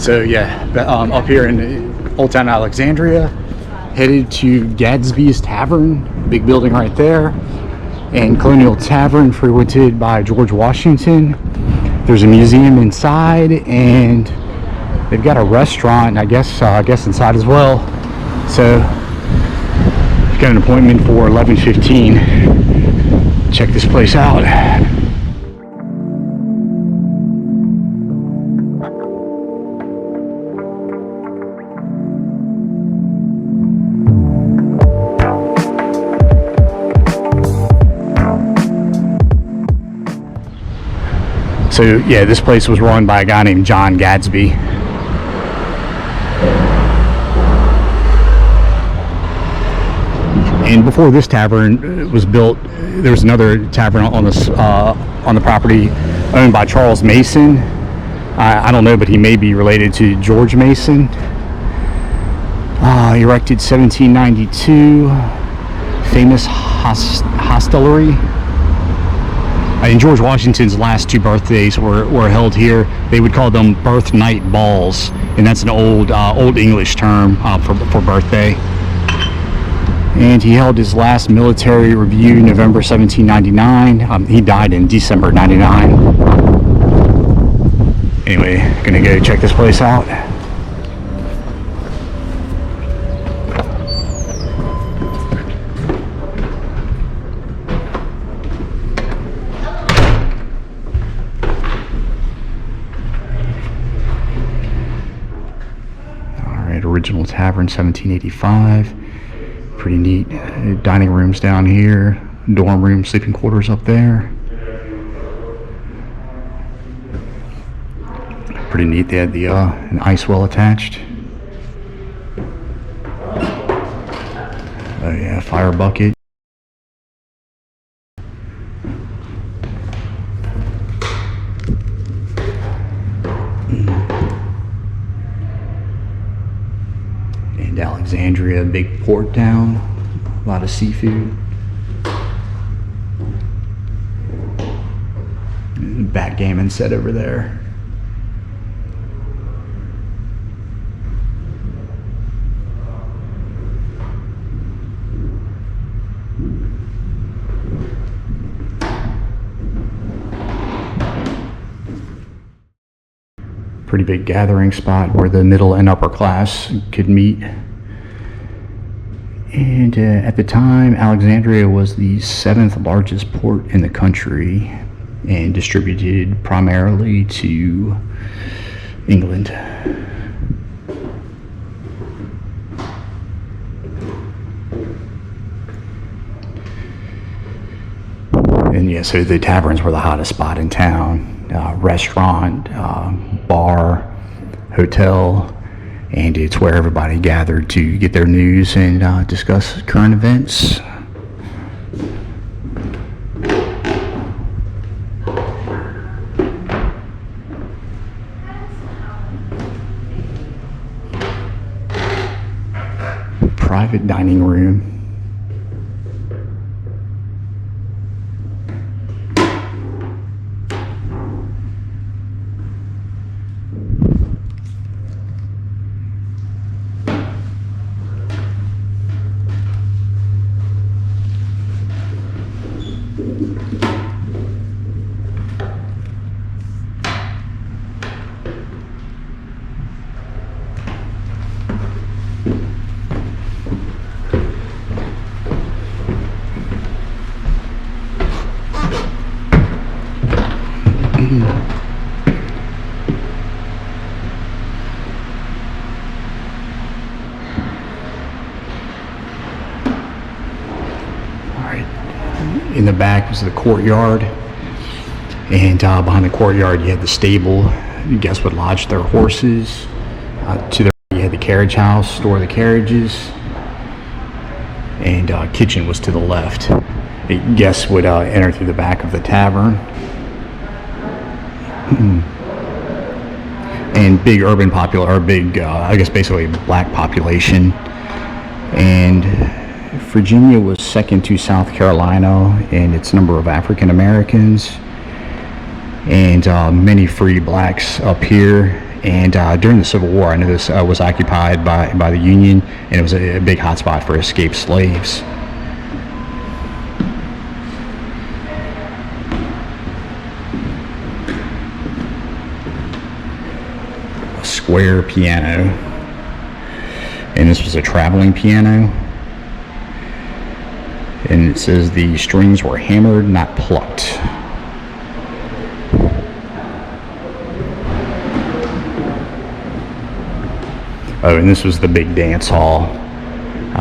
So yeah, up here in Old Town Alexandria, headed to GADSBY'S Tavern, big building right there, and Colonial Tavern, frequented by George Washington. There's a museum inside, and they've got a restaurant, I guess inside as well. So I've got an appointment for 11:15. Check this place out. So yeah, this place was run by a guy named John Gadsby. And before this tavern was built, there was another tavern on the property owned by Charles Mason. I don't know, but he may be related to George Mason. Erected 1792, famous hostelry. And George Washington's last two birthdays were held here. They would call them birth night balls, and that's an old English term for birthday. And he held his last military review November 1799. He died in December 99. Anyway, gonna go check this place out. Original tavern, 1785. Pretty neat. Dining rooms down here, dorm room, sleeping quarters up there. Pretty neat. They had an ice well attached. Oh yeah, fire bucket. And Alexandria, big port town, a lot of seafood. Backgammon set over there. Pretty big gathering spot where the middle and upper class could meet. And at the time, Alexandria was the 7th largest port in the country and distributed primarily to England. And yeah, so the taverns were the hottest spot in town. Restaurant, bar, hotel, and it's where everybody gathered to get their news and discuss current events. Private dining room. In the back was the courtyard, and behind the courtyard you had the stable. Guests would lodge their horses. To the right you had the carriage house, store the carriages, and kitchen was to the left. Guests would enter through the back of the tavern. And big urban I guess basically black population. And Virginia was second to South Carolina in its number of African Americans, and many free blacks up here, And during the Civil War, I know this was occupied by the Union, and it was a big hotspot for escaped slaves. A square piano, and this was a traveling piano. And it says the strings were hammered, not plucked. Oh, and this was the big dance hall.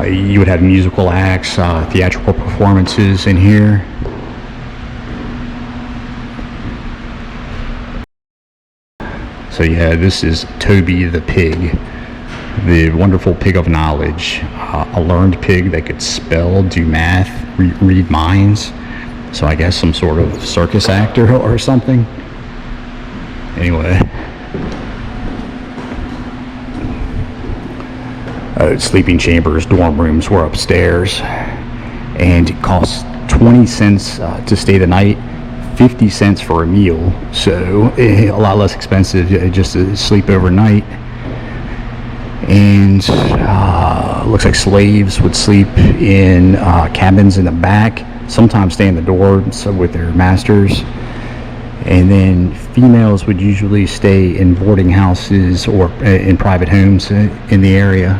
You would have musical acts, theatrical performances in here. So yeah, this is Toby the pig, the wonderful pig of knowledge, a learned pig that could spell, do math, read minds. So I guess some sort of circus actor or something. Anyway. Sleeping chambers, dorm rooms were upstairs, and it cost 20 cents to stay the night, 50 cents for a meal, so a lot less expensive just to sleep overnight. And looks like slaves would sleep in cabins in the back, sometimes stay in the doors with their masters, and then females would usually stay in boarding houses or in private homes in the area.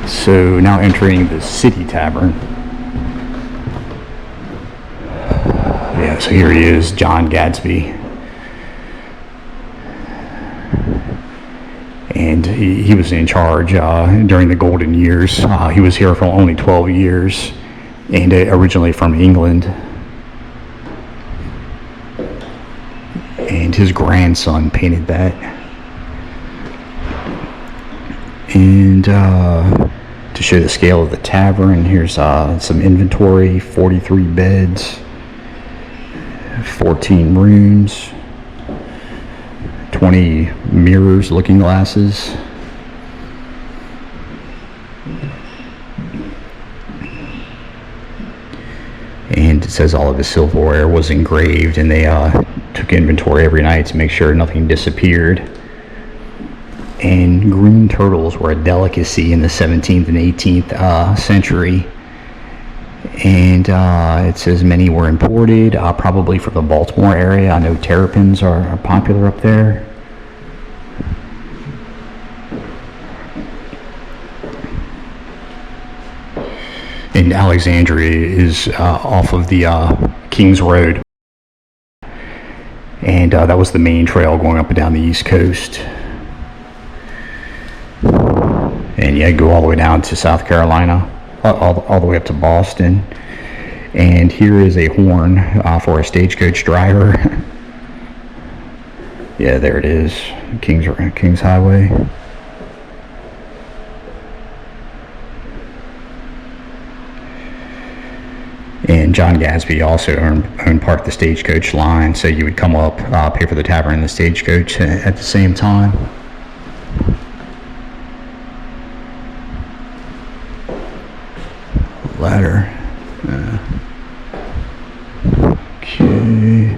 So now entering the City Tavern. Yeah, so here he is, John Gadsby. And he was in charge during the golden years. He was here for only 12 years, and originally from England. And his grandson painted that. And to show the scale of the tavern, here's some inventory: 43 beds, 14 rooms, 20 mirrors, looking glasses. And it says all of his silverware was engraved, and they took inventory every night to make sure nothing disappeared. And green turtles were a delicacy in the 17th and 18th century. And it says many were imported, probably from the Baltimore area. I know terrapins are popular up there. And Alexandria is off of the King's Road. And that was the main trail going up and down the East Coast. And yeah, go all the way down to South Carolina, all the way up to Boston. And here is a horn for a stagecoach driver. Yeah, there it is, King's Highway. And John Gadsby also owned part of the stagecoach line, so you would come up, pay for the tavern and the stagecoach at the same time. Ladder. Okay.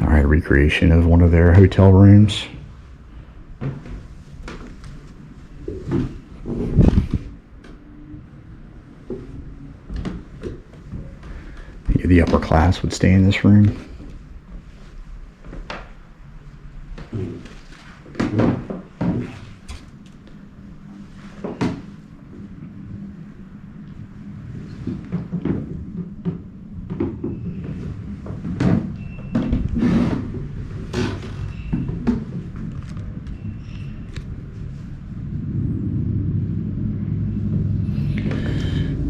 All right, recreation of one of their hotel rooms. The upper class would stay in this room.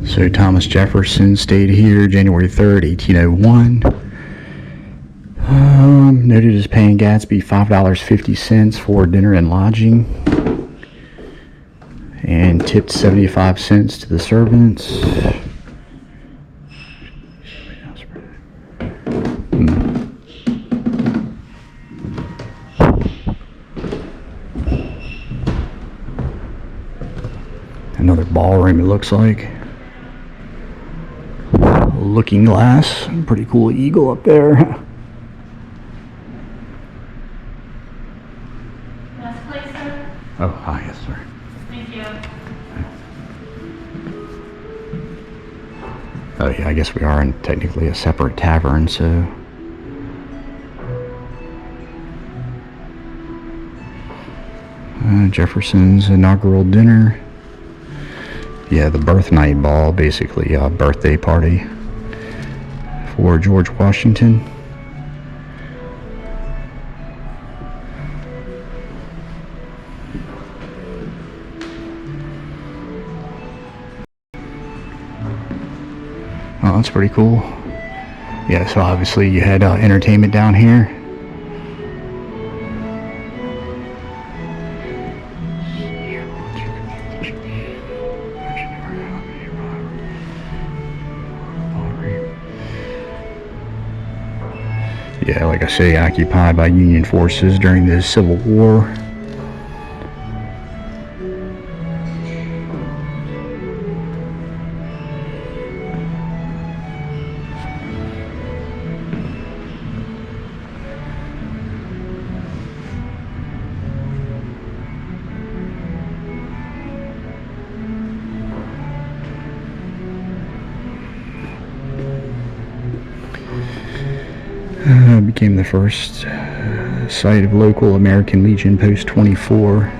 So Thomas Jefferson stayed here January 3rd, 1801. Noted as paying Gadsby $5.50 for dinner and lodging, and tipped 75 cents to the servants. another ballroom, it looks like. Looking glass, pretty cool eagle up there. Last place, sir. Oh, hi, yes, sir. Thank you. Oh yeah, I guess we are in technically a separate tavern, so. Jefferson's inaugural dinner. Yeah, the birth night ball, basically a birthday party for George Washington. Oh, that's pretty cool. Yeah, so obviously you had entertainment down here. Yeah, like I say, occupied by Union forces during the Civil War. Became the first site of local American Legion Post 24.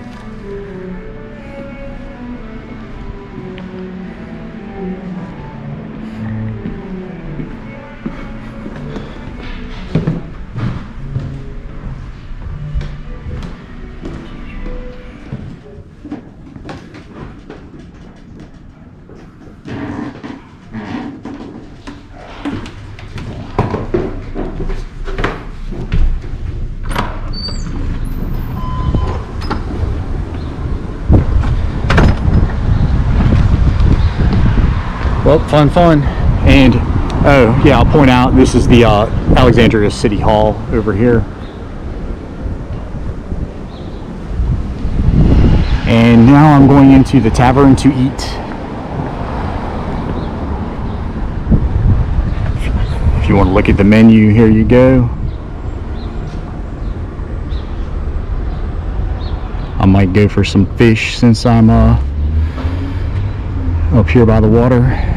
Well, fun. And, oh, yeah, I'll point out, this is the Alexandria City Hall over here. And now I'm going into the tavern to eat. If you want to look at the menu, here you go. I might go for some fish since I'm up here by the water.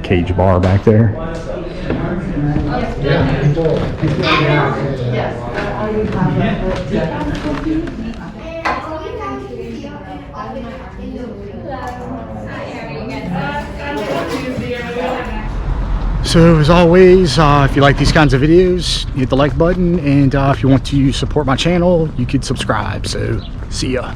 Cage bar back there. So as always, if you like these kinds of videos, hit the like button, and if you want to support my channel, you could subscribe. So see ya.